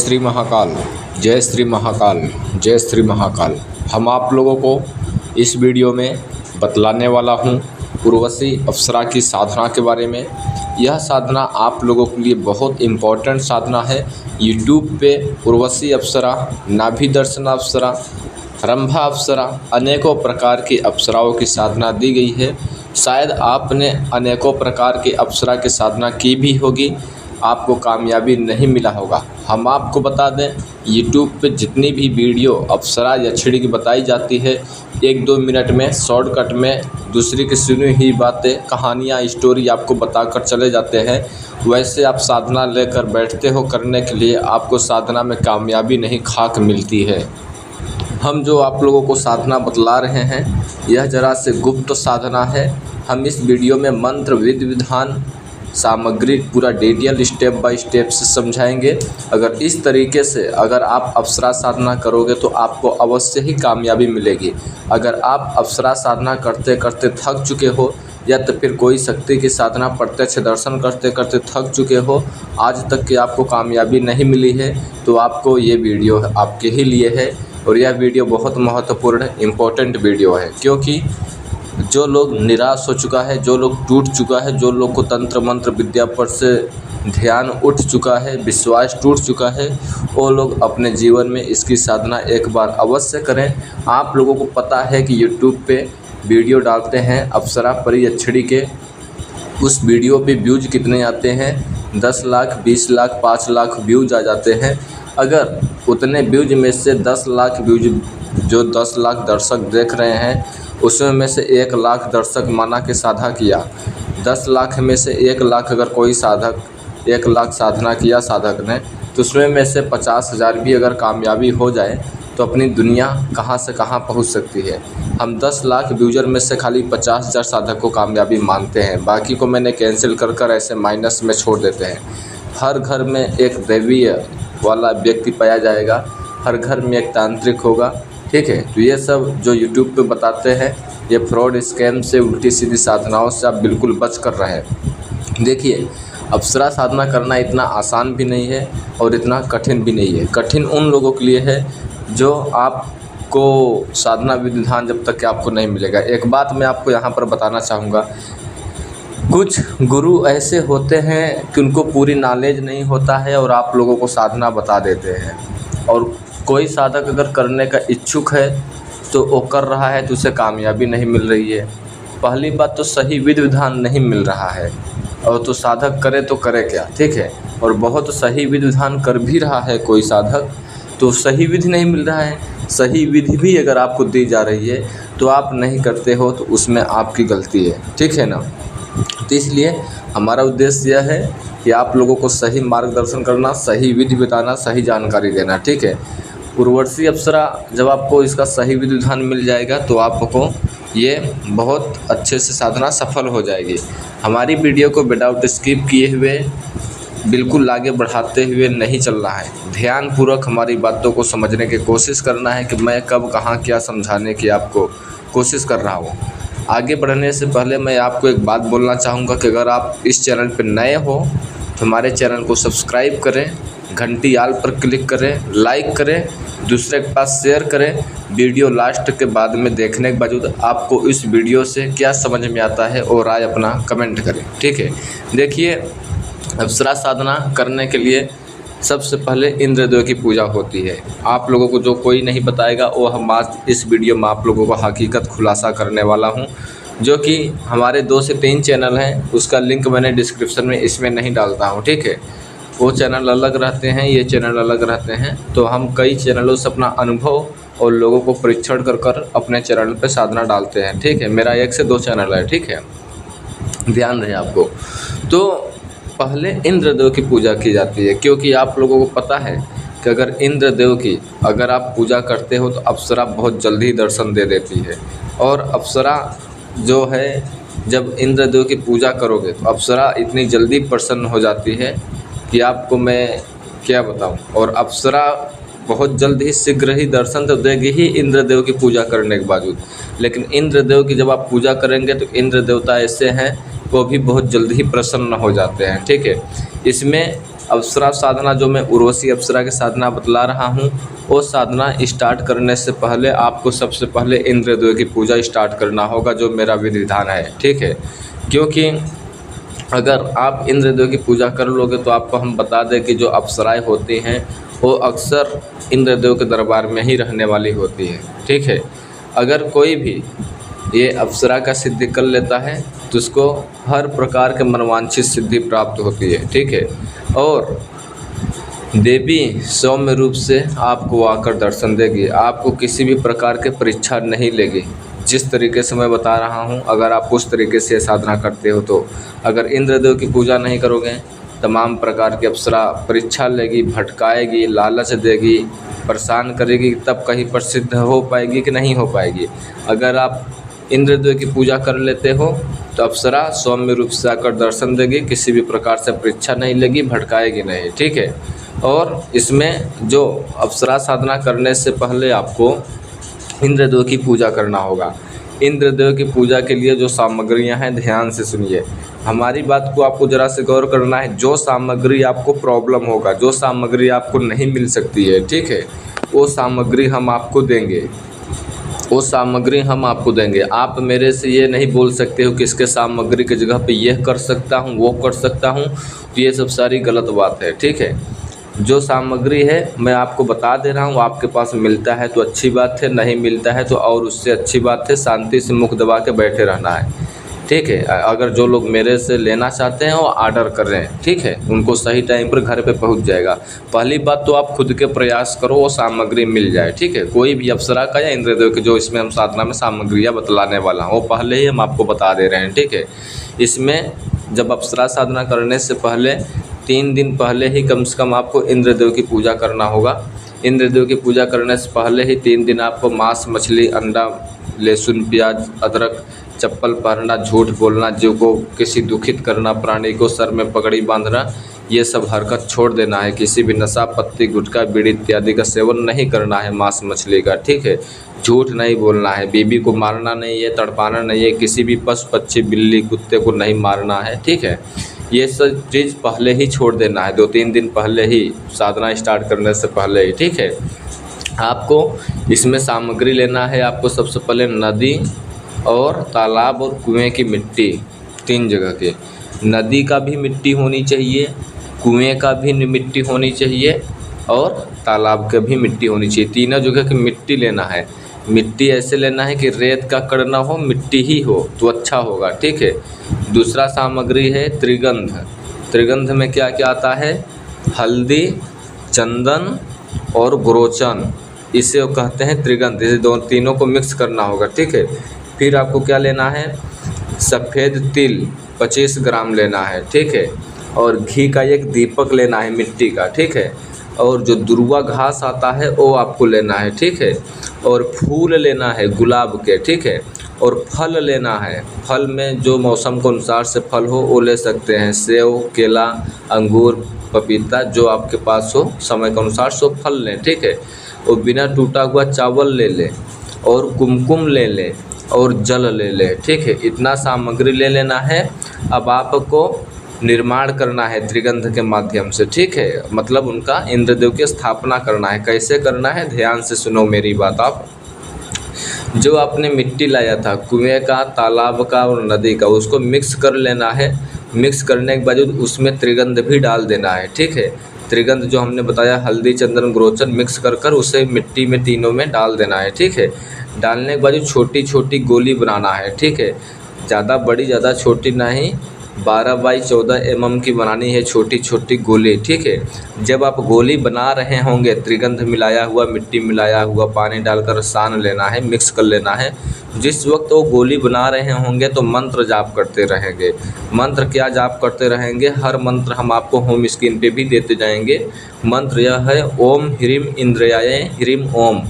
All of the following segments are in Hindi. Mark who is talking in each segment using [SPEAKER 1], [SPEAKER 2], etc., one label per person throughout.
[SPEAKER 1] श्री महाकाल, जय श्री महाकाल, जय श्री महाकाल। हम आप लोगों को इस वीडियो में बतलाने वाला हूँ उर्वशी अप्सरा की साधना के बारे में। यह साधना आप लोगों के लिए बहुत इम्पोर्टेंट साधना है। यूट्यूब पे उर्वशी अप्सरा, नाभि दर्शन अप्सरा, रंभा अप्सरा, अनेकों प्रकार की अप्सराओं की साधना दी गई है। शायद आपने अनेकों प्रकार की अप्सरा की साधना की भी होगी, आपको कामयाबी नहीं मिला होगा। हम आपको बता दें, यूट्यूब पे जितनी भी वीडियो अप्सरा या छिड़ी की बताई जाती है, 1-2 मिनट में शॉर्टकट में दूसरी की सुनी हुई बातें, कहानियाँ, स्टोरी आपको बताकर चले जाते हैं। वैसे आप साधना लेकर बैठते हो करने के लिए, आपको साधना में कामयाबी नहीं, खाक मिलती है। हम जो आप लोगों को साधना बतला रहे हैं, यह जरा से गुप्त साधना है। हम इस वीडियो में मंत्र, विधि विधान, सामग्री पूरा डिटेल स्टेप बाय स्टेप से समझाएंगे। अगर इस तरीके से अगर आप अप्सरा साधना करोगे तो आपको अवश्य ही कामयाबी मिलेगी। अगर आप अप्सरा साधना करते करते थक चुके हो, या तो फिर कोई शक्ति की साधना प्रत्यक्ष दर्शन करते करते थक चुके हो, आज तक कि आपको कामयाबी नहीं मिली है, तो आपको ये वीडियो आपके ही लिए है। और यह वीडियो बहुत महत्वपूर्ण इम्पोर्टेंट वीडियो है, क्योंकि जो लोग निराश हो चुका है, जो लोग टूट चुका है, जो लोग को तंत्र मंत्र विद्या पर से ध्यान उठ चुका है, विश्वास टूट चुका है, वो लोग अपने जीवन में इसकी साधना एक बार अवश्य करें। आप लोगों को पता है कि यूट्यूब पे वीडियो डालते हैं अप्सरा परी अछड़ी के, उस वीडियो पे व्यूज कितने आते हैं? 10 लाख, 20 लाख, 5 लाख व्यूज आ जाते हैं। अगर उतने व्यूज में से 10 लाख व्यूज जो 10 लाख दर्शक देख रहे हैं, उसमें में से 1 लाख दर्शक माना के साधा किया, 10 लाख में से 1 लाख अगर कोई साधक 1 लाख साधना किया साधक ने, तो उसमें में से 50,000 भी अगर कामयाबी हो जाए तो अपनी दुनिया कहाँ से कहाँ पहुँच सकती है। हम 10 लाख व्यूजर में से खाली 50,000 साधक को कामयाबी मानते हैं, बाकी को मैंने कैंसिल कर ऐसे माइनस में छोड़ देते हैं। हर घर में एक दैवीय वाला व्यक्ति पाया जाएगा, हर घर में एक तांत्रिक होगा, ठीक है। तो ये सब जो यूट्यूब पे बताते हैं, ये फ्रॉड, स्कैम से, उल्टी सीधी साधनाओं से आप बिल्कुल बच कर रहें। देखिए, अप्सरा साधना करना इतना आसान भी नहीं है और इतना कठिन भी नहीं है। कठिन उन लोगों के लिए है जो आपको साधना विधान जब तक कि आपको नहीं मिलेगा। एक बात मैं आपको यहाँ पर बताना चाहूँगा, कुछ गुरु ऐसे होते हैं कि उनको पूरी नॉलेज नहीं होता है और आप लोगों को साधना बता देते हैं। और कोई साधक अगर करने का इच्छुक है तो वो कर रहा है, तो उसे कामयाबी नहीं मिल रही है। पहली बात तो सही विधि विधान नहीं मिल रहा है, और तो साधक करे तो करे क्या, ठीक है। और बहुत सही विधि विधान कर भी रहा है कोई साधक, तो सही विधि नहीं मिल रहा है। सही विधि भी अगर आपको दी जा रही है तो आप नहीं करते हो, तो उसमें आपकी गलती है, ठीक है ना। तो इसलिए हमारा उद्देश्य यह है कि आप लोगों को सही मार्गदर्शन करना, सही विधि बताना, सही जानकारी देना, ठीक है। उर्वशी अप्सरा जब आपको इसका सही विधि विधान मिल जाएगा तो आपको ये बहुत अच्छे से साधना सफल हो जाएगी। हमारी वीडियो को विदाउट स्किप किए हुए, बिल्कुल आगे बढ़ाते हुए नहीं चलना है। ध्यानपूर्वक हमारी बातों को समझने की कोशिश करना है कि मैं कब कहाँ क्या समझाने की आपको कोशिश कर रहा हूँ। आगे बढ़ने से पहले मैं आपको एक बात बोलना चाहूँगा कि अगर आप इस चैनल पर नए हो तो हमारे चैनल को सब्सक्राइब करें, घंटी आल पर क्लिक करें, लाइक करें, दूसरे के पास शेयर करें। वीडियो लास्ट के बाद में देखने के बावजूद आपको इस वीडियो से क्या समझ में आता है और राय अपना कमेंट करें, ठीक है। देखिए, अप्सरा साधना करने के लिए सबसे पहले इंद्रदेव की पूजा होती है। आप लोगों को जो कोई नहीं बताएगा, वो हम आज इस वीडियो में आप लोगों को हकीकत खुलासा करने वाला हूँ, जो कि हमारे 2 से 3 चैनल हैं, उसका लिंक मैंने डिस्क्रिप्शन में इसमें नहीं डालता हूँ, ठीक है। वो चैनल अलग रहते हैं, ये चैनल अलग रहते हैं। तो हम कई चैनलों से अपना अनुभव और लोगों को परीक्षण कर अपने चैनल पे साधना डालते हैं, ठीक है। मेरा 1 से 2 चैनल है, ठीक है, ध्यान रहे आपको। तो पहले इंद्रदेव की पूजा की जाती है, क्योंकि आप लोगों को पता है कि अगर इंद्रदेव की अगर आप पूजा करते हो तो अप्सरा बहुत जल्दी दर्शन दे देती है। और अप्सरा जो है, जब इंद्रदेव की पूजा करोगे तो अप्सरा इतनी जल्दी प्रसन्न हो जाती है कि आपको मैं क्या बताऊं। और अप्सरा बहुत जल्द ही, शीघ्र ही दर्शन तो देगी ही इंद्रदेव की पूजा करने के बावजूद। लेकिन इंद्रदेव की जब आप पूजा करेंगे तो इंद्र देवता ऐसे हैं, वो भी बहुत जल्द ही प्रसन्न हो जाते हैं, ठीक है। इसमें अप्सरा साधना जो मैं उर्वशी अप्सरा की साधना बतला रहा हूँ, वो साधना स्टार्ट करने से पहले आपको सबसे पहले इंद्रदेव की पूजा स्टार्ट करना होगा, जो मेरा विधि विधान है। ठीक है, क्योंकि अगर आप इंद्रदेव की पूजा कर लोगे तो आपको हम बता दें कि जो अप्सराएं होती हैं वो अक्सर इंद्रदेव के दरबार में ही रहने वाली होती है। ठीक है, अगर कोई भी ये अप्सरा का सिद्धि कर लेता है तो उसको हर प्रकार के मनवांछित सिद्धि प्राप्त होती है। ठीक है, और देवी सौम्य रूप से आपको आकर दर्शन देगी, आपको किसी भी प्रकार के परीक्षा नहीं लेगी। जिस तरीके से मैं बता रहा हूँ, अगर आप उस तरीके से साधना करते हो तो अगर इंद्रदेव की पूजा नहीं करोगे, तमाम प्रकार की अप्सरा परीक्षा लेगी, भटकाएगी, लालच देगी, परेशान करेगी, तब कहीं प्रसिद्ध हो पाएगी कि नहीं हो पाएगी। अगर आप इंद्रदेव की पूजा कर लेते हो तो अप्सरा सौम्य रूप से आकर दर्शन देगी, किसी भी प्रकार से परीक्षा नहीं लेगी, भटकाएगी नहीं। ठीक है, और इसमें जो अप्सरा साधना करने से पहले आपको इंद्रदेव की पूजा करना होगा। इंद्रदेव की पूजा के लिए जो सामग्रियां हैं, ध्यान से सुनिए, हमारी बात को आपको ज़रा से गौर करना है। जो सामग्री आपको प्रॉब्लम होगा, जो सामग्री आपको नहीं मिल सकती है, ठीक है, वो सामग्री हम आपको देंगे, वो सामग्री हम आपको देंगे। आप मेरे से ये नहीं बोल सकते हो कि इसके सामग्री की जगह पे यह कर सकता हूँ, वो कर सकता हूँ, तो ये सब सारी गलत बात है। ठीक है, जो सामग्री है मैं आपको बता दे रहा हूँ, आपके पास मिलता है तो अच्छी बात है, नहीं मिलता है तो और उससे अच्छी बात है, शांति से मुख दबा के बैठे रहना है। ठीक है, अगर जो लोग मेरे से लेना चाहते हैं वो ऑर्डर कर रहे हैं, ठीक है, उनको सही टाइम पर घर पे पहुंच जाएगा। पहली बात तो आप खुद के प्रयास करो वो सामग्री मिल जाए। ठीक है, कोई भी अप्सरा का या इंद्रदेव की जो इसमें हम साधना में सामग्रियाँ बतलाने वाला हूँ, वो पहले ही हम आपको बता दे रहे हैं। ठीक है, इसमें जब अप्सरा साधना करने से पहले 3 दिन पहले ही कम से कम आपको इंद्रदेव की पूजा करना होगा। इंद्रदेव की पूजा करने से पहले ही 3 दिन आपको मांस, मछली, अंडा, लहसुन, प्याज, अदरक, चप्पल पहनना, झूठ बोलना, जीव को किसी दुखित करना, प्राणी को सर में पगड़ी बांधना, ये सब हरकत छोड़ देना है। किसी भी नशा, पत्ती, गुटखा, बीड़ी इत्यादि का सेवन नहीं करना है मांस मछली का। ठीक है, झूठ नहीं बोलना है, बीवी को मारना नहीं है, तड़पाना नहीं है, किसी भी पशु, पक्षी, बिल्ली, कुत्ते को नहीं मारना है। ठीक है, ये सब चीज़ पहले ही छोड़ देना है, 2-3 दिन पहले ही, साधना स्टार्ट करने से पहले ही। ठीक है, आपको इसमें सामग्री लेना है। आपको सबसे पहले नदी और तालाब और कुएं की मिट्टी, 3 जगह के, नदी का भी मिट्टी होनी चाहिए, कुएं का भी मिट्टी होनी चाहिए और तालाब का भी मिट्टी होनी चाहिए। तीनों जगह की मिट्टी लेना है। मिट्टी ऐसे लेना है कि रेत का कण ना हो, मिट्टी ही हो तो अच्छा होगा। ठीक है, दूसरा सामग्री है त्रिगंध। त्रिगंध में क्या क्या आता है? हल्दी, चंदन और गुरोचन, इसे वो कहते हैं त्रिगंध। इसे तीनों को मिक्स करना होगा। ठीक है, फिर आपको क्या लेना है? सफ़ेद तिल 25 ग्राम लेना है। ठीक है, और घी का एक दीपक लेना है मिट्टी का। ठीक है, और जो दुर्वा घास आता है वो आपको लेना है। ठीक है, और फूल लेना है गुलाब के। ठीक है, और फल लेना है। फल में जो मौसम के अनुसार से फल हो वो ले सकते हैं, सेव, केला, अंगूर, पपीता, जो आपके पास हो समय के अनुसार सो फल लें। ठीक है, और बिना टूटा हुआ चावल ले लें और कुमकुम ले लें और जल ले लें। ठीक है, इतना सामग्री ले लेना है। अब आपको निर्माण करना है त्रिगंध के माध्यम से। ठीक है, मतलब उनका इंद्रदेव की स्थापना करना है। कैसे करना है? ध्यान से सुनो मेरी बात। आप जो आपने मिट्टी लाया था कुएं का, तालाब का और नदी का, उसको मिक्स कर लेना है। मिक्स करने के बाद उसमें त्रिगंध भी डाल देना है। ठीक है, त्रिगंध जो हमने बताया, हल्दी, चंदन, गुरोचन मिक्स कर कर उसे मिट्टी में तीनों में डाल देना है। ठीक है, डालने के बाद छोटी छोटी गोली बनाना है। ठीक है, ज़्यादा बड़ी ज़्यादा छोटी नहीं, 12 बाई 14 mm की बनानी है, छोटी छोटी गोली। ठीक है, जब आप गोली बना रहे होंगे, त्रिगंध मिलाया हुआ, मिट्टी मिलाया हुआ, पानी डालकर सान लेना है, मिक्स कर लेना है। जिस वक्त वो गोली बना रहे होंगे तो मंत्र जाप करते रहेंगे। मंत्र क्या जाप करते रहेंगे? हर मंत्र हम आपको होम स्क्रीन पे भी देते जाएंगे। मंत्र यह है, ओम ह्रीम इंद्रियाय ह्रीम ओम,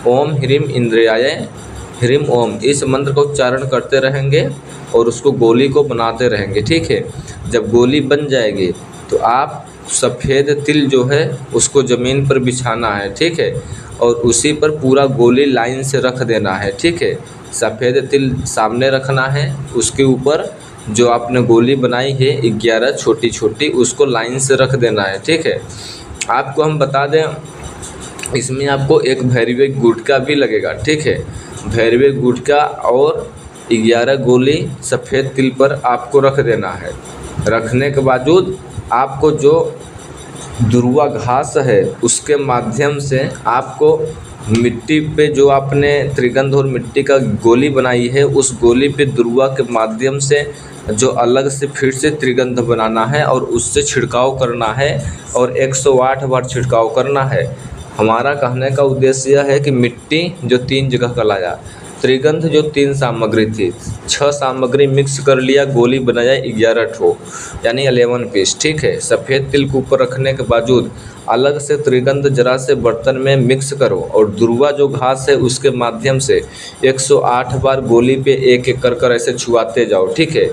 [SPEAKER 1] ओम ह्रीम इंद्रियाय ह्रीम ओम। इस मंत्र का उच्चारण करते रहेंगे और उसको गोली को बनाते रहेंगे। ठीक है, जब गोली बन जाएगी तो आप सफ़ेद तिल जो है उसको ज़मीन पर बिछाना है। ठीक है, और उसी पर पूरा गोली लाइन से रख देना है। ठीक है, सफ़ेद तिल सामने रखना है, उसके ऊपर जो आपने गोली बनाई है 11 छोटी छोटी, उसको लाइन से रख देना है। ठीक है, आपको हम बता दें इसमें आपको एक भैरवी गुटका भी लगेगा। ठीक है, भैरवी गुटका और 11 गोली सफ़ेद तिल पर आपको रख देना है। रखने के बावजूद आपको जो दुर्वा घास है उसके माध्यम से आपको मिट्टी पे जो आपने त्रिगंध और मिट्टी का गोली बनाई है उस गोली पे दुर्वा के माध्यम से जो अलग से फिर से त्रिगंध बनाना है और उससे छिड़काव करना है और 108 बार छिड़काव करना है। हमारा कहने का उद्देश्य यह है कि मिट्टी जो 3 जगह का लाया, त्रिगंध जो 3 सामग्री थी, 6 सामग्री मिक्स कर लिया, गोली बनाया 11 ठो यानी 11 पीस। ठीक है, सफ़ेद तिल के ऊपर रखने के बावजूद अलग से त्रिगंध जरा से बर्तन में मिक्स करो और दुर्वा जो घास है उसके माध्यम से 108 बार गोली पे एक एक कर ऐसे छुआते जाओ। ठीक है,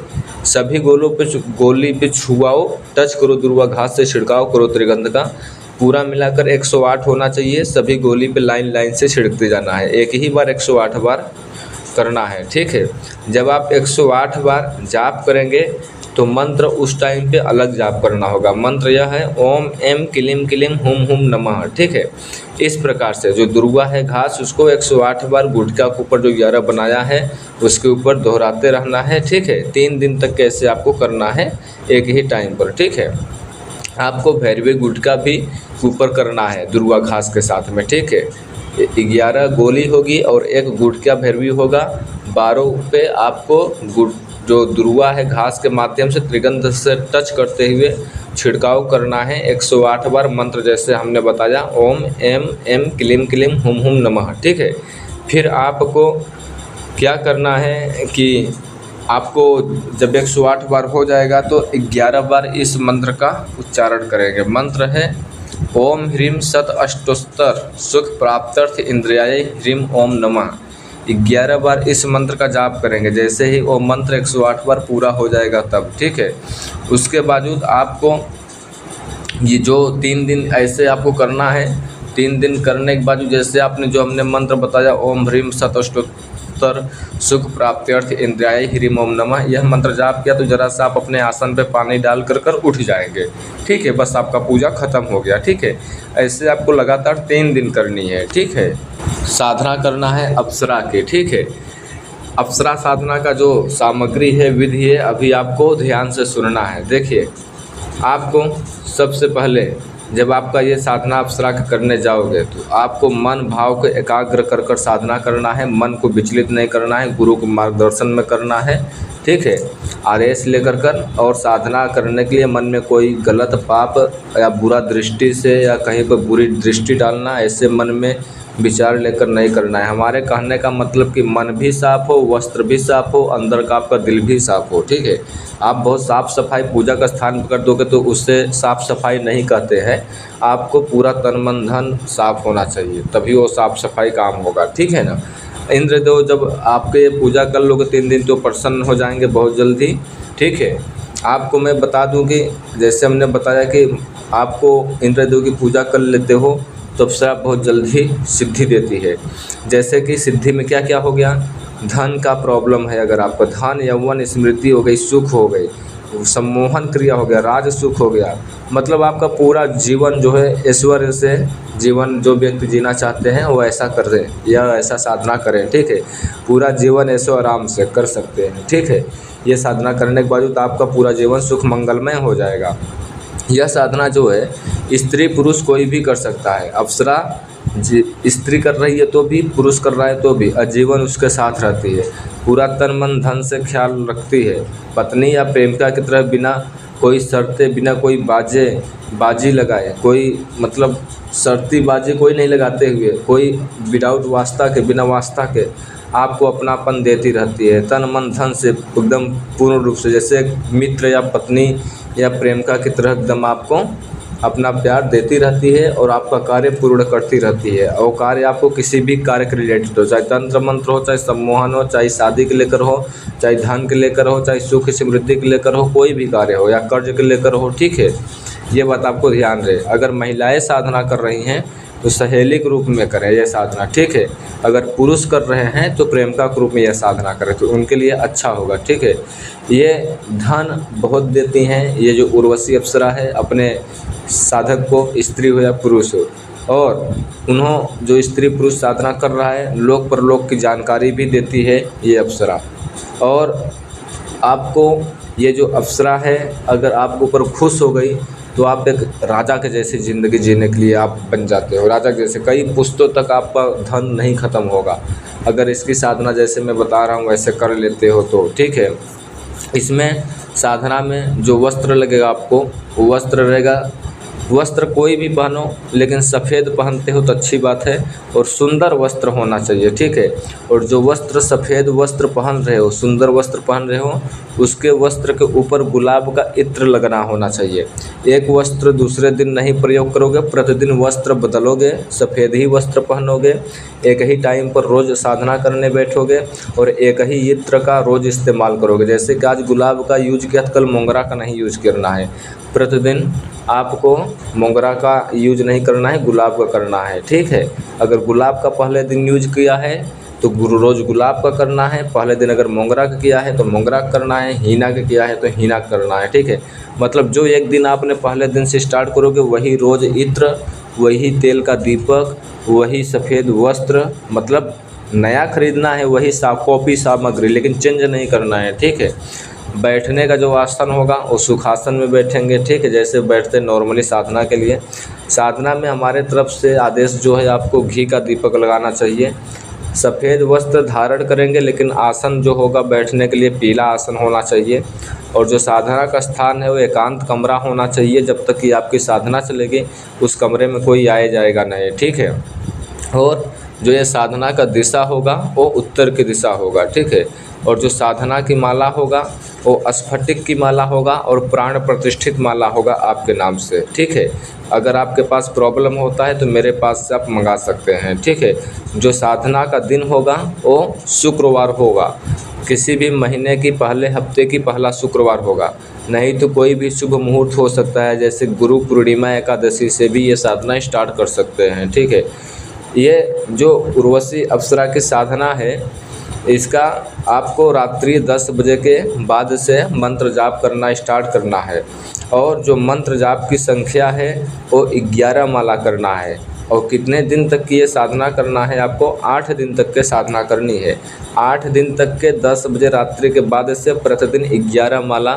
[SPEAKER 1] सभी गोली पे छुआओ, टच करो, दुर्वा घास से छिड़काव करो त्रिगंध का। पूरा मिलाकर 108 होना चाहिए। सभी गोली पे लाइन लाइन से छिड़कते जाना है, एक ही बार 108 बार करना है। ठीक है, जब आप 108 बार जाप करेंगे तो मंत्र उस टाइम पे अलग जाप करना होगा। मंत्र यह है ओम एम क्लीम क्लीम हुम हुम नमः। ठीक है, इस प्रकार से जो दुर्वा है घास उसको 108 बार गुटका के ऊपर जो 11 बनाया है उसके ऊपर दोहराते रहना है। ठीक है, 3 दिन तक कैसे आपको करना है एक ही टाइम पर। ठीक है, आपको भैरवी गुटका भी ऊपर करना है दुर्वा घास के साथ में। ठीक है, 11 गोली होगी और 1 गुटका भैरवी होगा। 12 पे आपको जो दुर्वा है घास के माध्यम से त्रिगंध से टच करते हुए छिड़काव करना है 108 बार, मंत्र जैसे हमने बताया ओम एम एम क्लीम क्लीम हुम हुम नमः। ठीक है, फिर आपको क्या करना है कि आपको जब 108 बार हो जाएगा तो 11 बार इस मंत्र का उच्चारण करेंगे। मंत्र है ओम ह्रीम सत अष्टोत्तर सुख प्राप्त्यर्थ इंद्रियाय ह्रीम ओम नमः। 11 बार इस मंत्र का जाप करेंगे। जैसे ही वो मंत्र 108 बार पूरा हो जाएगा तब। ठीक है, उसके बावजूद आपको ये जो 3 दिन ऐसे आपको करना है। 3 दिन करने के बाद जैसे आपने जो हमने मंत्र बताया ओम ह्रीम सत अष्टोत्तर सुख प्राप्त्यर्थ इंद्रियाय ह्रीम ओम नमः, यह मंत्र जाप किया तो जरा सा आप अपने आसन पे पानी डाल कर उठ जाएंगे। ठीक है, बस आपका पूजा खत्म हो गया। ठीक है, ऐसे आपको लगातार 3 दिन करनी है। ठीक है, साधना करना है अप्सरा के। ठीक है, अप्सरा साधना का जो सामग्री है, विधि है, अभी आपको ध्यान से सुनना है। देखिए, आपको सबसे पहले जब आपका ये साधना अप्सरा के करने जाओगे तो आपको मन भाव को एकाग्र कर साधना करना है। मन को विचलित नहीं करना है, गुरु के मार्गदर्शन में करना है। ठीक है, आदेश लेकर और साधना करने के लिए मन में कोई गलत पाप या बुरा दृष्टि से या कहीं पर बुरी दृष्टि डालना, ऐसे मन में विचार लेकर नहीं करना है। हमारे कहने का मतलब कि मन भी साफ हो, वस्त्र भी साफ हो, अंदर का आपका दिल भी साफ हो। ठीक है, आप बहुत साफ़ सफाई पूजा का स्थान कर दोगे तो उससे साफ़ सफाई नहीं कहते हैं। आपको पूरा तन मन धन साफ होना चाहिए, तभी वो साफ़ सफाई काम होगा। ठीक है ना। इंद्रदेव जब आपके ये पूजा कर लोगे 3 दिन तो प्रसन्न हो जाएंगे बहुत जल्दी। ठीक है, आपको मैं बता दूं कि जैसे हमने बताया कि आपको इंद्रदेव की पूजा कर लेते हो तो अप्सरा बहुत जल्दी सिद्धि देती है। जैसे कि सिद्धि में क्या क्या हो गया, धन का प्रॉब्लम है, अगर आपको धन यौवन स्मृति हो गई, सुख हो गई, सम्मोहन क्रिया हो गया, राज सुख हो गया, मतलब आपका पूरा जीवन जो है ऐश्वर्य से जीवन जो व्यक्ति जीना चाहते हैं वो ऐसा कर रहे हैं या ऐसा साधना करें। ठीक है, पूरा जीवन ऐसे आराम से कर सकते हैं। ठीक है, ये साधना करने के बाद आपका पूरा जीवन सुख मंगलमय हो जाएगा। यह साधना जो है स्त्री पुरुष कोई भी कर सकता है। अप्सरा स्त्री कर रही है तो भी, पुरुष कर रहा है तो भी, आजीवन उसके साथ रहती है, पूरा तन मन धन से ख्याल रखती है। पत्नी या प्रेमिका की तरह बिना कोई शर्तें, बिना कोई बाजी लगाए, कोई मतलब शर्ती बाजी कोई नहीं लगाते हुए, कोई विदाउट वास्ता के, बिना वास्ता के आपको अपनापन देती रहती है, तन मन धन से एकदम पूर्ण रूप से, जैसे मित्र या पत्नी या प्रेमिका की तरह एकदम आपको अपना प्यार देती रहती है और आपका कार्य पूर्ण करती रहती है। और कार्य आपको किसी भी कार्य के रिलेटेड हो, चाहे तंत्र मंत्र हो, चाहे सम्मोहन हो, चाहे शादी के लेकर हो, चाहे धन के लेकर हो, चाहे सुख समृद्धि के लेकर हो, कोई भी कार्य हो या कर्ज के लेकर हो। ठीक है, ये बात आपको ध्यान रहे। अगर महिलाएं साधना कर रही हैं तो सहेली के रूप में करें यह साधना, ठीक है। अगर पुरुष कर रहे हैं तो प्रेमिका के रूप में यह साधना करें, तो उनके लिए अच्छा होगा, ठीक है। ये धन बहुत देती हैं, ये जो उर्वशी अप्सरा है अपने साधक को, स्त्री हो या पुरुष हो। और उन्हों जो स्त्री पुरुष साधना कर रहा है, लोक परलोक की जानकारी भी देती है ये अप्सरा। और आपको ये जो अप्सरा है अगर आपके ऊपर खुश हो गई तो आप एक राजा के जैसी ज़िंदगी जीने के लिए आप बन जाते हो, राजा के जैसे। कई पुश्तों तक आपका धन नहीं ख़त्म होगा अगर इसकी साधना जैसे मैं बता रहा हूँ वैसे कर लेते हो तो, ठीक है। इसमें साधना में जो वस्त्र लगेगा आपको, वो वस्त्र रहेगा, वस्त्र कोई भी पहनो लेकिन सफ़ेद पहनते हो तो अच्छी बात है, और सुंदर वस्त्र होना चाहिए, ठीक है। और जो वस्त्र सफ़ेद वस्त्र पहन रहे हो, सुंदर वस्त्र पहन रहे हो, उसके वस्त्र के ऊपर गुलाब का इत्र लगना होना चाहिए। एक वस्त्र दूसरे दिन नहीं प्रयोग करोगे, प्रतिदिन वस्त्र बदलोगे, सफ़ेद ही वस्त्र पहनोगे, एक ही टाइम पर रोज़ साधना करने बैठोगे और एक ही इत्र का रोज़ इस्तेमाल करोगे। जैसे कि आज गुलाब का यूज किया तो कल मोगरा का नहीं यूज करना है। प्रतिदिन आपको मोगरा का यूज नहीं करना है, गुलाब का करना है, ठीक है। अगर गुलाब का पहले दिन यूज किया है तो रोज़ गुलाब का करना है, पहले दिन अगर मोगरा का किया है तो मोगरा का करना है, हीना का किया है तो हीना का करना है, ठीक है। मतलब जो एक दिन आपने पहले दिन से स्टार्ट करोगे वही रोज़ इत्र, वही तेल का दीपक, वही सफ़ेद वस्त्र, मतलब नया खरीदना है, वही कॉपी सामग्री, लेकिन चेंज नहीं करना है, ठीक है। बैठने का जो आसन होगा वो सुखासन में बैठेंगे, ठीक है, जैसे बैठते नॉर्मली साधना के लिए। साधना में हमारे तरफ से आदेश जो है आपको घी का दीपक लगाना चाहिए, सफ़ेद वस्त्र धारण करेंगे, लेकिन आसन जो होगा बैठने के लिए पीला आसन होना चाहिए। और जो साधना का स्थान है वो एकांत कमरा होना चाहिए, जब तक कि आपकी साधना चलेगी उस कमरे में कोई आए जाएगा नहीं, ठीक है। और जो ये साधना का दिशा होगा वो उत्तर की दिशा होगा, ठीक है। और जो साधना की माला होगा वो स्फटिक की माला होगा और प्राण प्रतिष्ठित माला होगा आपके नाम से, ठीक है। अगर आपके पास प्रॉब्लम होता है तो मेरे पास से आप मंगा सकते हैं, ठीक है। जो साधना का दिन होगा वो शुक्रवार होगा, किसी भी महीने की पहले हफ्ते की पहला शुक्रवार होगा, नहीं तो कोई भी शुभ मुहूर्त हो सकता है, जैसे गुरु पूर्णिमा एकादशी से भी ये साधना स्टार्ट कर सकते हैं, ठीक है। ये जो उर्वशी अप्सरा की साधना है इसका आपको रात्रि 10 बजे के बाद से मंत्र जाप करना स्टार्ट करना है। और जो मंत्र जाप की संख्या है वो 11 माला करना है। और कितने दिन तक की ये साधना करना है आपको? 8 दिन तक के साधना करनी है। 8 दिन तक के 10 बजे रात्रि के बाद से प्रतिदिन 11 माला,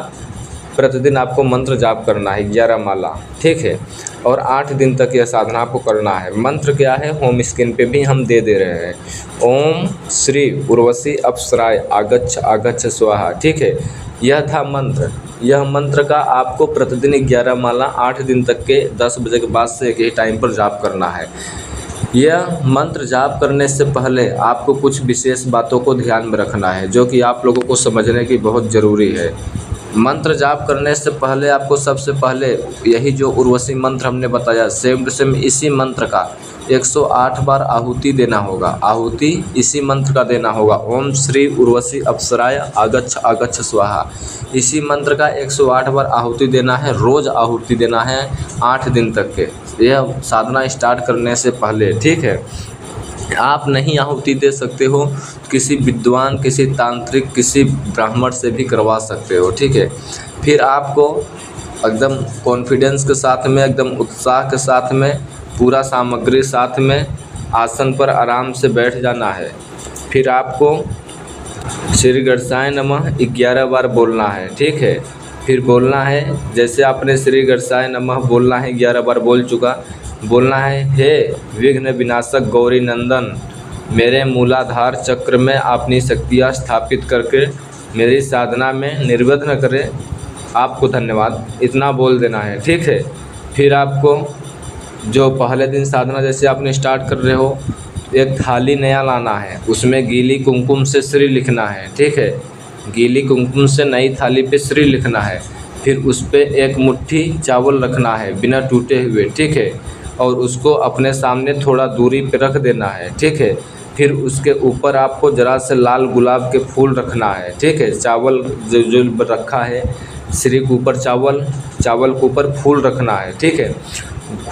[SPEAKER 1] प्रतिदिन आपको मंत्र जाप करना है 11 माला, ठीक है। और 8 दिन तक यह साधना आपको करना है। मंत्र क्या है होम स्क्रीन पे भी हम दे रहे हैं। ओम श्री उर्वशी अप्सराय आगच्छ आगच्छ स्वाहा, ठीक है। यह था मंत्र। यह मंत्र का आपको प्रतिदिन 11 माला 8 दिन तक के 10 बजे के बाद से एक ही टाइम पर जाप करना है। यह मंत्र जाप करने से पहले आपको कुछ विशेष बातों को ध्यान में रखना है जो कि आप लोगों को समझने की बहुत ज़रूरी है। मंत्र जाप करने से पहले आपको सबसे पहले यही जो उर्वशी मंत्र हमने बताया सेम टू सेम इसी मंत्र का 108 बार आहुति देना होगा। आहुति इसी मंत्र का देना होगा। ओम श्री उर्वशी अप्सराय आगच्छ आगच्छ स्वाहा, इसी मंत्र का 108 बार आहुति देना है। रोज़ आहुति देना है 8 दिन तक के, यह साधना स्टार्ट करने से पहले, ठीक है। आप नहीं आहुति दे सकते हो, किसी विद्वान, किसी तांत्रिक, किसी ब्राह्मण से भी करवा सकते हो, ठीक है। फिर आपको एकदम कॉन्फिडेंस के साथ में, एकदम उत्साह के साथ में, पूरा सामग्री साथ में आसन पर आराम से बैठ जाना है। फिर आपको श्री गणेशाय नमः 11 बार बोलना है, ठीक है। फिर बोलना है जैसे आपने श्री गणेशाय नमः बोलना है 11 बार बोल चुका, बोलना है हे विघ्न विनाशक गौरी नंदन, मेरे मूलाधार चक्र में अपनी शक्तियाँ स्थापित करके मेरी साधना में निर्विघ्न करें, आपको धन्यवाद, इतना बोल देना है, ठीक है। फिर आपको जो पहले दिन साधना जैसे आपने स्टार्ट कर रहे हो, एक थाली नया लाना है, उसमें गीली कुमकुम से श्री लिखना है, ठीक है। गीली कुमकुम से नई थाली पे श्री लिखना है। फिर उस पर एक मुट्ठी चावल रखना है बिना टूटे हुए, ठीक है। और उसको अपने सामने थोड़ा दूरी पे रख देना है, ठीक है। फिर उसके ऊपर आपको ज़रा से लाल गुलाब के फूल रखना है, ठीक है। चावल जो रखा है श्री के ऊपर चावल, चावल के ऊपर फूल रखना है, ठीक है।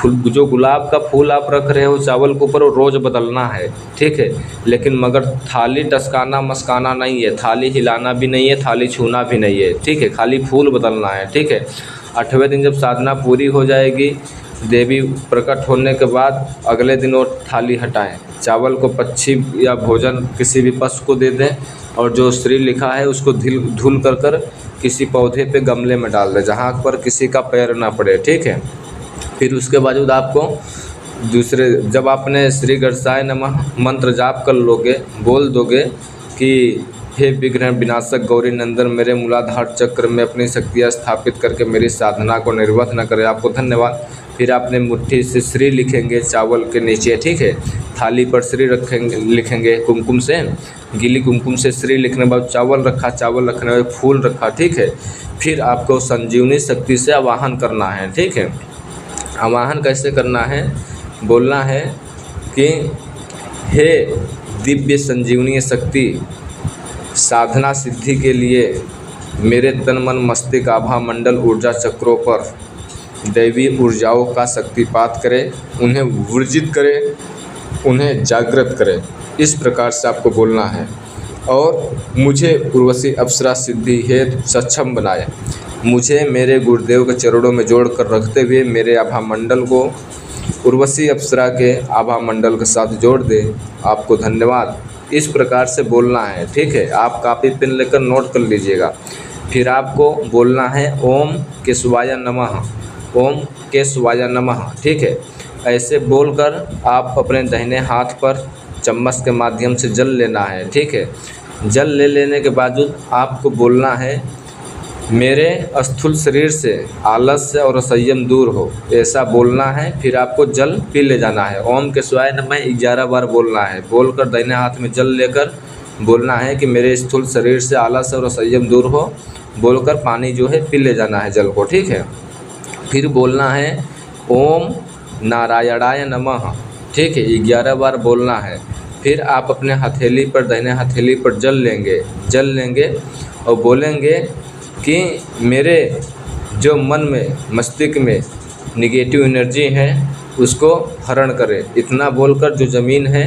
[SPEAKER 1] जो गुलाब का फूल आप रख रहे हो चावल के ऊपर, वो रोज़ बदलना है, ठीक है। लेकिन मगर थाली टसकाना मस्काना नहीं है, थाली हिलाना भी नहीं है, थाली छूना भी नहीं है, ठीक है। खाली फूल बदलना है, ठीक है। 8वें दिन जब साधना पूरी हो जाएगी, देवी प्रकट होने के बाद अगले दिन वो थाली हटाएं, चावल को पक्षी या भोजन किसी भी पशु को दे दें, और जो श्री लिखा है उसको धुल कर किसी पौधे पे गमले में डाल दें जहाँ पर किसी का पैर ना पड़े, ठीक है। फिर उसके बावजूद आपको दूसरे, जब आपने श्री गणेशाय नमः मंत्र जाप कर लोगे, बोल दोगे कि हे विघ्न विनाशक गौरी नंदन, मेरे मूलाधार चक्र में अपनी शक्तियाँ स्थापित करके मेरी साधना को निर्वत न करे, आपको धन्यवाद। फिर आपने मुट्ठी से श्री लिखेंगे चावल के नीचे, ठीक है। थाली पर श्री रखेंगे, लिखेंगे कुमकुम से, गीली कुमकुम से श्री लिखने के बाद चावल रखा, चावल रखने के बाद फूल रखा, ठीक है। फिर आपको संजीवनी शक्ति से आवाहन करना है, ठीक है। आवाहन कैसे करना है? बोलना है कि हे दिव्य संजीवनी शक्ति, साधना सिद्धि के लिए मेरे तन मन मस्तिष्क आभा मंडल ऊर्जा चक्रों पर दैवी ऊर्जाओं का शक्तिपात करे, उन्हें ऊर्जित करे, उन्हें जागृत करे। इस प्रकार से आपको बोलना है। और मुझे उर्वशी अप्सरा सिद्धि हेतु सक्षम बनाए, मुझे मेरे गुरुदेव के चरणों में जोड़ कर रखते हुए मेरे आभा मंडल को उर्वशी अप्सरा के आभा मंडल के साथ जोड़ दे, आपको धन्यवाद। इस प्रकार से बोलना है, ठीक है। आप कापी पेन लेकर नोट कर लीजिएगा। फिर आपको बोलना है ओम केशवाय नमः, ओम केशवाय नमः, ठीक है। ऐसे बोलकर आप अपने दाहिने हाथ पर चम्मच के माध्यम से जल लेना है, ठीक है। जल ले लेने के बावजूद आपको बोलना है मेरे स्थूल शरीर से आलस्य और असंयम दूर हो, ऐसा बोलना है। फिर आपको जल पी ले जाना है। ओम केशवाय नमः 11 बार बोलना है। बोलकर दाहिने हाथ में जल लेकर बोलना है कि मेरे स्थूल शरीर से आलस्य और असंयम दूर हो, बोलकर पानी जो है पी ले जाना है जल को, ठीक है। फिर बोलना है ओम नारायणाय नमः, ठीक है, 11 बार बोलना है। फिर आप अपने हथेली पर, दाहिने हथेली पर जल लेंगे और बोलेंगे कि मेरे जो मन में मस्तिष्क में निगेटिव एनर्जी है उसको हरण करे। इतना बोलकर जो ज़मीन है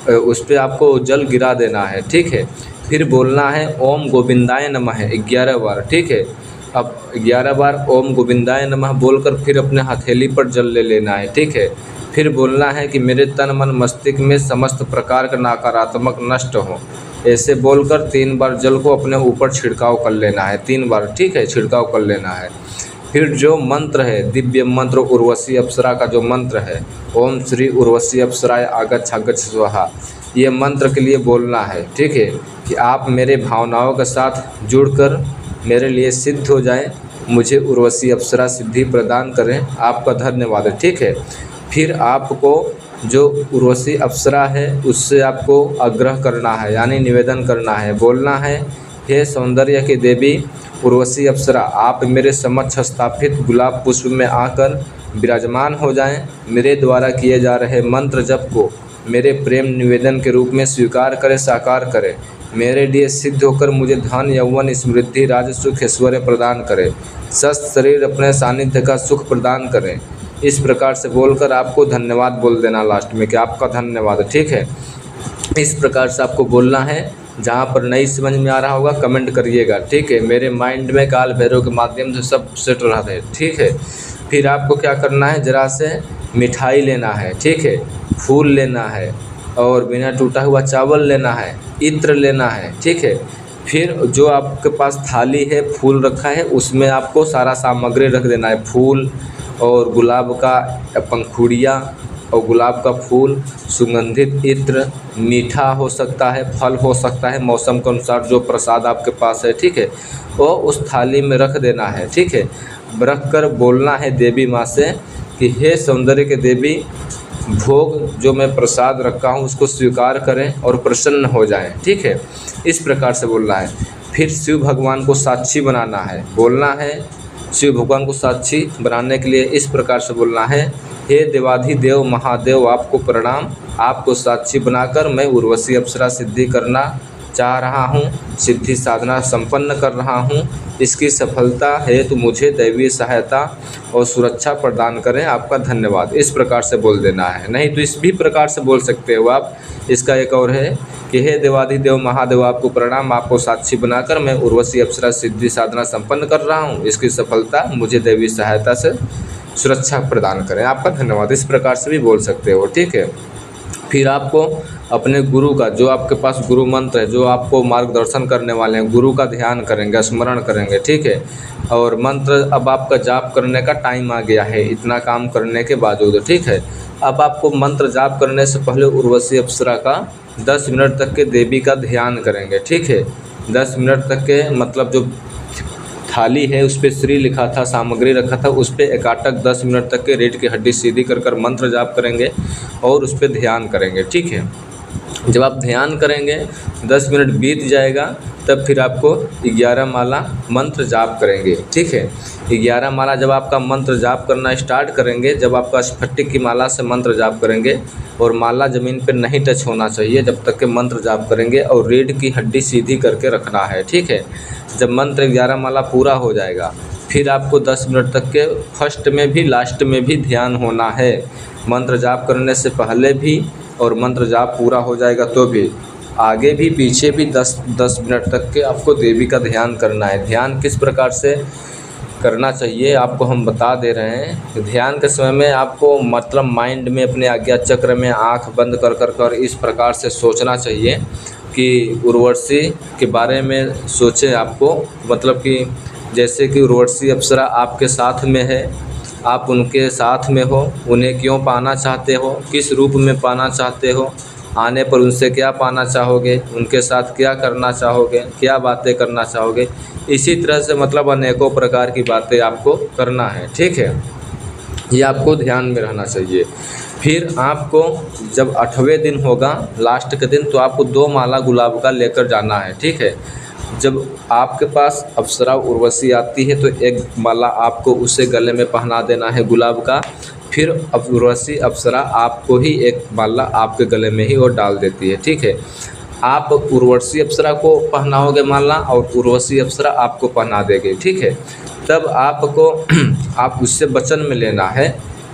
[SPEAKER 1] उस पर आपको जल गिरा देना है, ठीक है। फिर बोलना है ओम गोविंदाय नमः 11 बार, ठीक है। अब 11 बार ओम गोविंदाय नमः बोलकर फिर अपने हथेली पर जल ले लेना है, ठीक है। फिर बोलना है कि मेरे तन मन मस्तिष्क में समस्त प्रकार का नकारात्मक नष्ट हो, ऐसे बोलकर 3 बार जल को अपने ऊपर छिड़काव कर लेना है, 3 बार, ठीक है, छिड़काव कर लेना है। फिर जो मंत्र है, दिव्य मंत्र उर्वशी अप्सरा का जो मंत्र है, ओम श्री उर्वशी अप्सराय आगच्छ आगच्छ स्वाहा, ये मंत्र के लिए बोलना है, ठीक है, कि आप मेरे भावनाओं के साथ जुड़कर मेरे लिए सिद्ध हो जाएं, मुझे उर्वशी अप्सरा सिद्धि प्रदान करें, आपका धन्यवाद है, ठीक है। फिर आपको जो उर्वशी अप्सरा है उससे आपको आग्रह करना है, यानी निवेदन करना है। बोलना है हे सौंदर्य की देवी उर्वशी अप्सरा, आप मेरे समक्ष स्थापित गुलाब पुष्प में आकर विराजमान हो जाएं। मेरे द्वारा किए जा रहे मंत्र जप को मेरे प्रेम निवेदन के रूप में स्वीकार करें, साकार करें। मेरे लिए सिद्ध होकर मुझे धन यौवन स्मृति राज सुख ऐश्वर्य प्रदान करें, स्वस्थ शरीर अपने सानिध्य का सुख प्रदान करें। इस प्रकार से बोलकर आपको धन्यवाद बोल देना लास्ट में कि आपका धन्यवाद, ठीक है। इस प्रकार से आपको बोलना है। जहाँ पर नहीं समझ में आ रहा होगा कमेंट करिएगा, ठीक है। मेरे माइंड में काल भैरव के माध्यम से सब सेट रहा है, ठीक है। फिर आपको क्या करना है, ज़रा से मिठाई लेना है, ठीक है, फूल लेना है और बिना टूटा हुआ चावल लेना है, इत्र लेना है, ठीक है। फिर जो आपके पास थाली है, फूल रखा है, उसमें आपको सारा सामग्री रख देना है। फूल और गुलाब का पंखुड़ियाँ और गुलाब का फूल, सुगंधित इत्र, मीठा हो सकता है, फल हो सकता है, मौसम के अनुसार जो प्रसाद आपके पास है, ठीक है, वो उस थाली में रख देना है, ठीक है। रख कर बोलना है देवी माँ से कि हे सौंदर्य के देवी, भोग जो मैं प्रसाद रखा हूँ उसको स्वीकार करें और प्रसन्न हो जाएं, ठीक है। इस प्रकार से बोलना है। फिर शिव भगवान को साक्षी बनाना है। बोलना है शिव भगवान को साक्षी बनाने के लिए इस प्रकार से बोलना है, हे देवाधिदेव महादेव, आपको प्रणाम। आपको साक्षी बनाकर मैं उर्वशी अप्सरा सिद्धि करना चाह रहा हूँ, सिद्धि साधना संपन्न कर रहा हूँ। इसकी सफलता हेतु मुझे दैवीय सहायता और सुरक्षा प्रदान करें, आपका धन्यवाद। इस प्रकार से बोल देना है। नहीं तो इस भी प्रकार से बोल सकते हो आप। इसका एक और है कि हे देवाधिदेव महादेव, आपको प्रणाम, आपको साक्षी बनाकर मैं उर्वशी अप्सरा सिद्धि साधना संपन्न कर रहा हूँ। इसकी सफलता मुझे दैवीय सहायता से सुरक्षा प्रदान करें, आपका धन्यवाद। इस प्रकार से भी बोल सकते हो, ठीक है। फिर आपको अपने गुरु का, जो आपके पास गुरु मंत्र है, जो आपको मार्गदर्शन करने वाले हैं, गुरु का ध्यान करेंगे, स्मरण करेंगे, ठीक है। और मंत्र अब आपका जाप करने का टाइम आ गया है, इतना काम करने के बावजूद, ठीक है। अब आपको मंत्र जाप करने से पहले उर्वशी अप्सरा का 10 मिनट तक के देवी का ध्यान करेंगे, ठीक है। 10 मिनट तक के मतलब जो थाली है उस पर श्री लिखा था, सामग्री रखा था, उस पर एकाटक 10 मिनट तक के रीढ़ की हड्डी सीधी कर मंत्र जाप करेंगे और उस पर ध्यान करेंगे, ठीक है। जब आप ध्यान करेंगे 10 मिनट बीत जाएगा, तब फिर आपको 11 माला मंत्र जाप करेंगे, ठीक है। 11 माला जब आपका मंत्र जाप करना स्टार्ट करेंगे, जब आपका स्फटिक की माला से मंत्र जाप करेंगे और माला ज़मीन पर नहीं टच होना चाहिए जब तक के मंत्र जाप करेंगे, और रीढ़ की हड्डी सीधी करके रखना है, ठीक है। जब मंत्र 11 माला पूरा हो जाएगा, फिर आपको 10 मिनट तक के फर्स्ट में भी लास्ट में भी ध्यान होना है। मंत्र जाप करने से पहले भी और मंत्र जाप पूरा हो जाएगा तो भी, आगे भी पीछे भी 10 मिनट तक के आपको देवी का ध्यान करना है। ध्यान किस प्रकार से करना चाहिए आपको हम बता दे रहे हैं। ध्यान के समय में आपको मतलब माइंड में अपने आज्ञा चक्र में आंख बंद कर इस प्रकार से सोचना चाहिए कि उर्वशी के बारे में सोचें आपको, मतलब कि जैसे कि उर्वशी अप्सरा आपके साथ में है, आप उनके साथ में हो, उन्हें क्यों पाना चाहते हो, किस रूप में पाना चाहते हो, आने पर उनसे क्या पाना चाहोगे, उनके साथ क्या करना चाहोगे, क्या बातें करना चाहोगे। इसी तरह से मतलब अनेकों प्रकार की बातें आपको करना है, ठीक है। ये आपको ध्यान में रहना चाहिए। फिर आपको जब 8वें दिन होगा, लास्ट के दिन, तो आपको 2 माला गुलाब का लेकर जाना है, ठीक है। जब आपके पास अप्सरा उर्वशी आती है तो 1 माला आपको उसे गले में पहना देना है गुलाब का। फिर उर्वशी अप्सरा आपको ही 1 माला आपके गले में ही और डाल देती है, ठीक है। आप उर्वशी अप्सरा को पहनाओगे माला और उर्वशी अप्सरा आपको पहना देगी, ठीक है। तब आपको आप उससे वचन में लेना है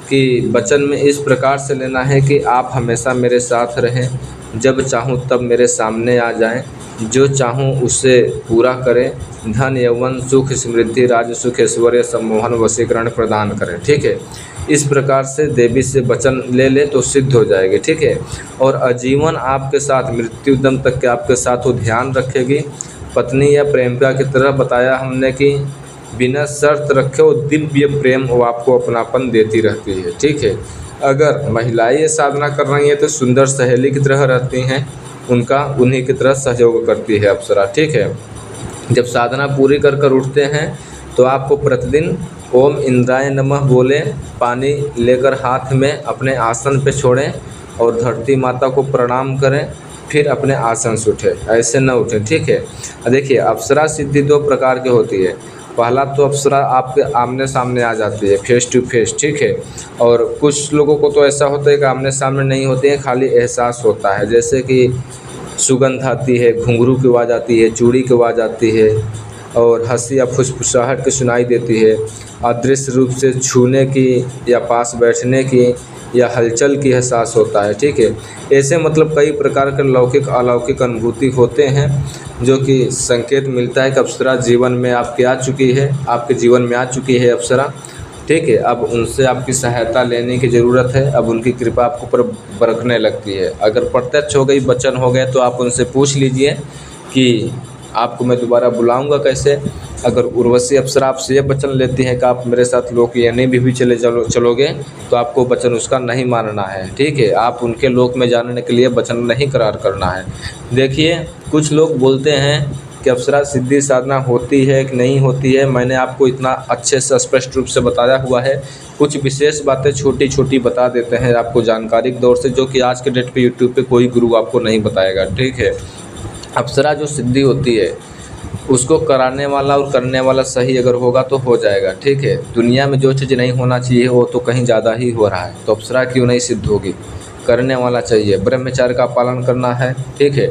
[SPEAKER 1] कि वचन में इस प्रकार से लेना है कि आप हमेशा मेरे साथ रहें, जब चाहूँ तब मेरे सामने आ जाएं, जो चाहूँ उससे पूरा करें, धन यौवन सुख समृद्धि राज सुख ऐश्वर्य सम्मोहन वशीकरण प्रदान करें, ठीक है। इस प्रकार से देवी से वचन ले तो सिद्ध हो जाएगी, ठीक है। और आजीवन आपके साथ मृत्यु दम तक के आपके साथ वो ध्यान रखेगी। पत्नी या प्रेमिका की तरह बताया हमने कि बिना शर्त रखे वो दिव्य प्रेम वो आपको अपनापन देती रहती है, ठीक है। अगर महिलाएं ये साधना कर रही हैं तो सुंदर सहेली की तरह रहती हैं, उन्हीं की तरह सहयोग करती है अप्सरा, ठीक है। जब साधना पूरी कर उठते हैं तो आपको प्रतिदिन ओम इंद्राय नमः बोले, पानी लेकर हाथ में अपने आसन पे छोड़ें और धरती माता को प्रणाम करें, फिर अपने आसन से उठें, ऐसे न उठें, ठीक है। देखिए अप्सरा सिद्धि 2 प्रकार की होती है। पहला तो अप्सरा आपके आमने सामने आ जाती है, फेस टू फेस, ठीक है। और कुछ लोगों को तो ऐसा होता है कि आमने सामने नहीं होते हैं, खाली एहसास होता है, जैसे कि सुगंध आती है, घुंघरू की आवाज़ आती है, चूड़ी की आवाज़ आती है और हंसी या फुसफुसाहट की सुनाई देती है। अदृश्य रूप से छूने की या पास बैठने की या हलचल की एहसास होता है, ठीक है। ऐसे मतलब कई प्रकार के लौकिक अलौकिक अनुभूति होते हैं जो कि संकेत मिलता है कि अप्सरा जीवन में आपके आ चुकी है, आपके जीवन में आ चुकी है अप्सरा, ठीक है। अब उनसे आपकी सहायता लेने की ज़रूरत है, अब उनकी कृपा आपको पर बरकने लगती है। अगर प्रत्यक्ष हो गई, वचन हो गए, तो आप उनसे पूछ लीजिए कि आपको मैं दोबारा बुलाऊंगा कैसे। अगर उर्वशी अप्सरा आपसे ये वचन लेती है कि आप मेरे साथ लोक यानी भी चले चलोगे, तो आपको वचन उसका नहीं मानना है, ठीक है। आप उनके लोक में जाने के लिए वचन नहीं करार करना है। देखिए कुछ लोग बोलते हैं कि अप्सरा सिद्धि साधना होती है कि नहीं होती है, मैंने आपको इतना अच्छे से स्पष्ट रूप से बताया हुआ है। कुछ विशेष बातें छोटी छोटी बता देते हैं आपको जानकारी के दौर से, जो कि आज के डेट पे यूट्यूब पे कोई गुरु आपको नहीं बताएगा, ठीक है। अप्सरा जो सिद्धि होती है उसको कराने वाला और करने वाला सही अगर होगा तो हो जाएगा, ठीक है। दुनिया में जो चीज़ नहीं होना चाहिए वो तो कहीं ज़्यादा ही हो रहा है, तो अप्सरा क्यों नहीं सिद्ध होगी, करने वाला चाहिए। ब्रह्मचर्य का पालन करना है, ठीक है।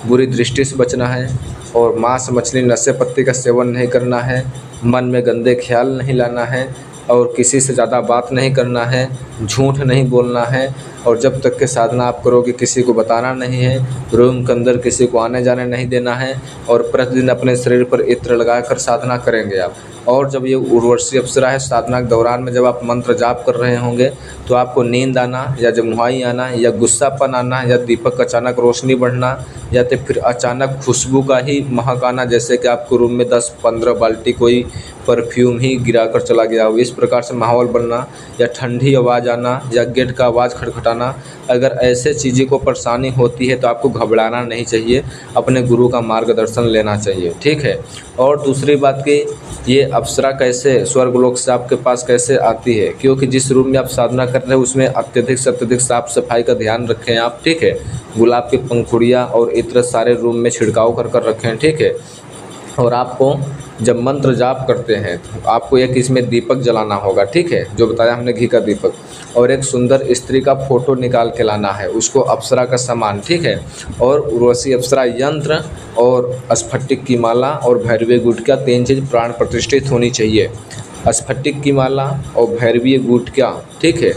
[SPEAKER 1] बुरी दृष्टि से बचना है और मांस मछली नशे पत्ती का सेवन नहीं करना है। मन में गंदे ख्याल नहीं लाना है और किसी से ज़्यादा बात नहीं करना है। झूठ नहीं बोलना है और जब तक के साधना आप करोगे किसी को बताना नहीं है। रूम के अंदर किसी को आने जाने नहीं देना है और प्रतिदिन अपने शरीर पर इत्र लगाकर साधना करेंगे आप। और जब ये उर्वशी अप्सरा है, साधना के दौरान में जब आप मंत्र जाप कर रहे होंगे तो आपको नींद आना या जमुहाई आना या गुस्सापन आना या दीपक का अचानक रोशनी बढ़ना या तो फिर अचानक खुशबू का ही महक आना, जैसे कि आपको रूम में 10-15 बाल्टी कोई परफ्यूम ही गिरा कर चला गया हो, इस प्रकार से माहौल बनना या ठंडी आवाज़ आना या गेट का आवाज़ खटखटाना। अगर ऐसे चीज़ों को परेशानी होती है तो आपको घबराना नहीं चाहिए, अपने गुरु का मार्गदर्शन लेना चाहिए, ठीक है। और दूसरी बात कि ये अप्सरा कैसे स्वर्गलोक से आपके पास कैसे आती है, क्योंकि जिस रूम में आप साधना कर रहे हैं उसमें अत्यधिक से अत्यधिक साफ सफाई का ध्यान रखें आप, ठीक है। गुलाब की पंखुड़ियाँ और इत्र सारे रूम में छिड़काव कर कर रखें, ठीक है। और आपको जब मंत्र जाप करते हैं तो आपको एक इसमें दीपक जलाना होगा, ठीक है, जो बताया हमने घी का दीपक, और एक सुंदर स्त्री का फोटो निकाल के लाना है, उसको अप्सरा का सामान, ठीक है। और उर्वशी अप्सरा यंत्र और स्फटिक की माला और भैरवी गुटका, 3 चीज़ प्राण प्रतिष्ठित होनी चाहिए। स्फटिक की माला और भैरवी गुटका, ठीक है।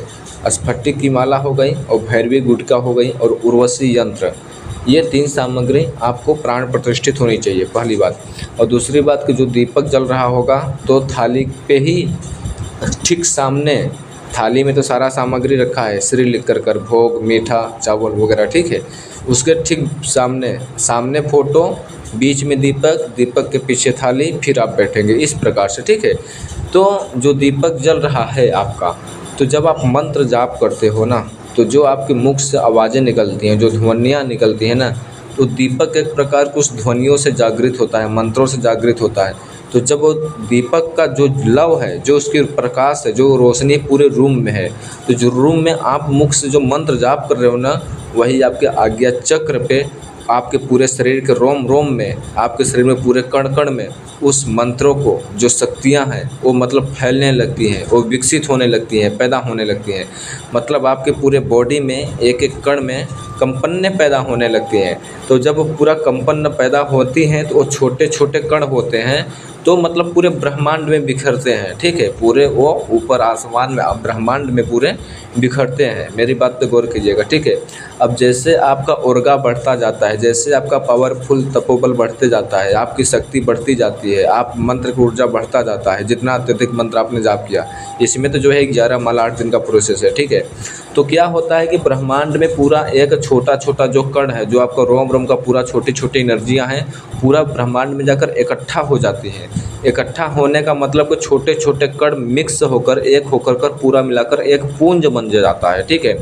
[SPEAKER 1] स्फटिक की माला हो गई और भैरवी गुटका हो गई और उर्वशी यंत्र, ये 3 सामग्री आपको प्राण प्रतिष्ठित होनी चाहिए, पहली बात। और दूसरी बात कि जो दीपक जल रहा होगा तो थाली पे ही ठीक सामने, थाली में तो सारा सामग्री रखा है श्री लिख कर भोग मीठा चावल वगैरह, ठीक है। उसके ठीक सामने फोटो, बीच में दीपक, दीपक के पीछे थाली, फिर आप बैठेंगे इस प्रकार से, ठीक है। तो जो दीपक जल रहा है आपका, तो जब आप मंत्र जाप करते हो ना, तो जो आपके मुख से आवाज़ें निकलती हैं, जो ध्वनियाँ निकलती हैं ना, तो दीपक एक प्रकार कुछ ध्वनियों से जागृत होता है, मंत्रों से जागृत होता है। तो जब वो दीपक का जो लव है, जो उसकी प्रकाश है, जो रोशनी पूरे रूम में है, तो जो रूम में आप मुख से जो मंत्र जाप कर रहे हो ना, वही आपके आज्ञा चक्र पे, आपके पूरे शरीर के रोम रोम में, आपके शरीर में पूरे कण कण में उस मंत्रों को जो शक्तियां हैं वो मतलब फैलने लगती हैं, वो विकसित होने लगती हैं, पैदा होने लगती हैं। मतलब आपके पूरे बॉडी में एक एक कण में कंपनें पैदा होने लगती हैं। तो जब वो पूरा कंपन पैदा होती हैं तो वो छोटे छोटे कण होते हैं, तो मतलब पूरे ब्रह्मांड में बिखरते हैं, ठीक है। पूरे वो ऊपर आसमान में ब्रह्मांड में पूरे बिखरते हैं। मेरी बात पे गौर कीजिएगा, ठीक है। अब जैसे आपका ऊर्जा बढ़ता जाता है, जैसे आपका पावरफुल तपोबल बढ़ते जाता है, आपकी शक्ति बढ़ती जाती है, आप मंत्र की ऊर्जा बढ़ता जाता है, जितना अत्यधिक मंत्र आपने जाप किया, इसमें तो जो है 11 माला 8 दिन का प्रोसेस है, ठीक है। तो क्या होता है कि ब्रह्मांड में पूरा एक छोटा छोटा जो कण है, जो आपका रोम रोम का पूरा छोटी छोटी एनर्जियाँ हैं, पूरा ब्रह्मांड में जाकर इकट्ठा हो जाती हैं। इकट्ठा होने का मतलब कि छोटे छोटे कण मिक्स होकर एक होकर कर पूरा मिलाकर एक पुंज बन जाता है, ठीक है।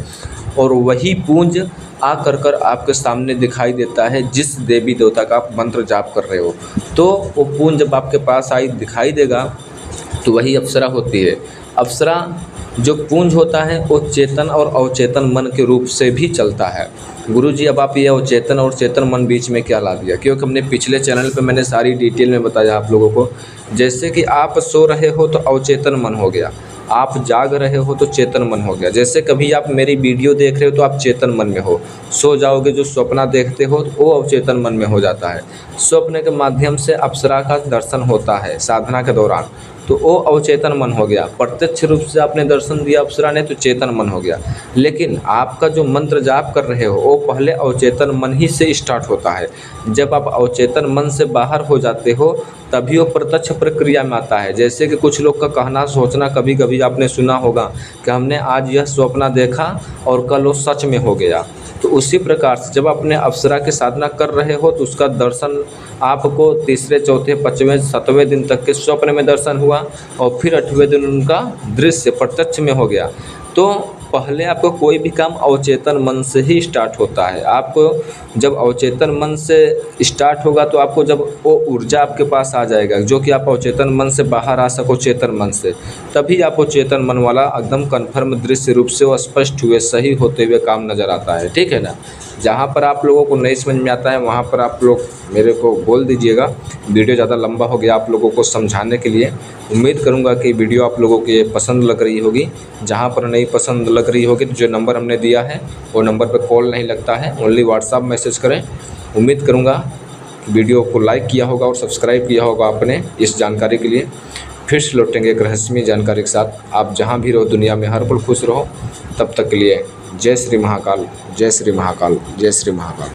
[SPEAKER 1] और वही पुंज आ कर कर आपके सामने दिखाई देता है जिस देवी देवता का आप मंत्र जाप कर रहे हो। तो वो पुंज जब आपके पास आई दिखाई देगा तो वही अप्सरा होती है। अप्सरा जो पुंज होता है वो चेतन और अवचेतन मन के रूप से भी चलता है। गुरुजी अब आप ये अवचेतन और चेतन मन बीच में क्या ला दिया, क्योंकि हमने पिछले चैनल पे मैंने सारी डिटेल में बताया आप लोगों को। जैसे कि आप सो रहे हो तो अवचेतन मन हो गया, आप जाग रहे हो तो चेतन मन हो गया। जैसे कभी आप मेरी वीडियो देख रहे हो तो आप चेतन मन में हो, सो जाओगे जो सपना देखते हो तो वो अवचेतन मन में हो जाता है। स्वप्न के माध्यम से अप्सरा का दर्शन होता है साधना के दौरान, तो वो अवचेतन मन हो गया। प्रत्यक्ष रूप से आपने दर्शन दिया अप्सरा ने तो चेतन मन हो गया। लेकिन आपका जो मंत्र जाप कर रहे हो वो पहले अवचेतन मन ही से स्टार्ट होता है। जब आप अवचेतन मन से बाहर हो जाते हो तभी वो प्रत्यक्ष प्रक्रिया में आता है। जैसे कि कुछ लोग का कहना सोचना, कभी कभी आपने सुना होगा कि हमने आज यह स्वप्न देखा और कल वो सच में हो गया। तो उसी प्रकार से जब अपने अप्सरा की साधना कर रहे हो तो उसका दर्शन आपको तीसरे चौथे पाँचवें सातवें दिन तक के स्वप्न में दर्शन हुआ और फिर 8वें दिन उनका दृश्य प्रत्यक्ष में हो गया। तो पहले आपको कोई भी काम अवचेतन मन से ही स्टार्ट होता है। आपको जब अवचेतन मन से स्टार्ट होगा तो आपको जब वो ऊर्जा आपके पास आ जाएगा जो कि आप अवचेतन मन से बाहर आ सको चेतन मन से, तभी आपको चेतन मन वाला एकदम कन्फर्म दृश्य रूप से वो स्पष्ट हुए सही होते हुए काम नज़र आता है, ठीक है ना। जहाँ पर आप लोगों को नहीं समझ में आता है वहाँ पर आप लोग मेरे को बोल दीजिएगा। वीडियो ज़्यादा लंबा हो गया आप लोगों को समझाने के लिए। उम्मीद करूँगा कि वीडियो आप लोगों को ये पसंद लग रही होगी। जहाँ पर नहीं पसंद लग रही होगी तो जो नंबर हमने दिया है वो नंबर पर कॉल नहीं लगता है, ओनली व्हाट्सअप मैसेज करें। उम्मीद करूँगा वीडियो को लाइक किया होगा और सब्सक्राइब किया होगा आपने इस जानकारी के लिए। फिर से लौटेंगे एक रहस्यमय जानकारी के साथ। आप जहाँ भी रहो दुनिया में हर पल खुश रहो। तब तक के लिए जय श्री महाकाल, जय श्री महाकाल, जय श्री महाकाल।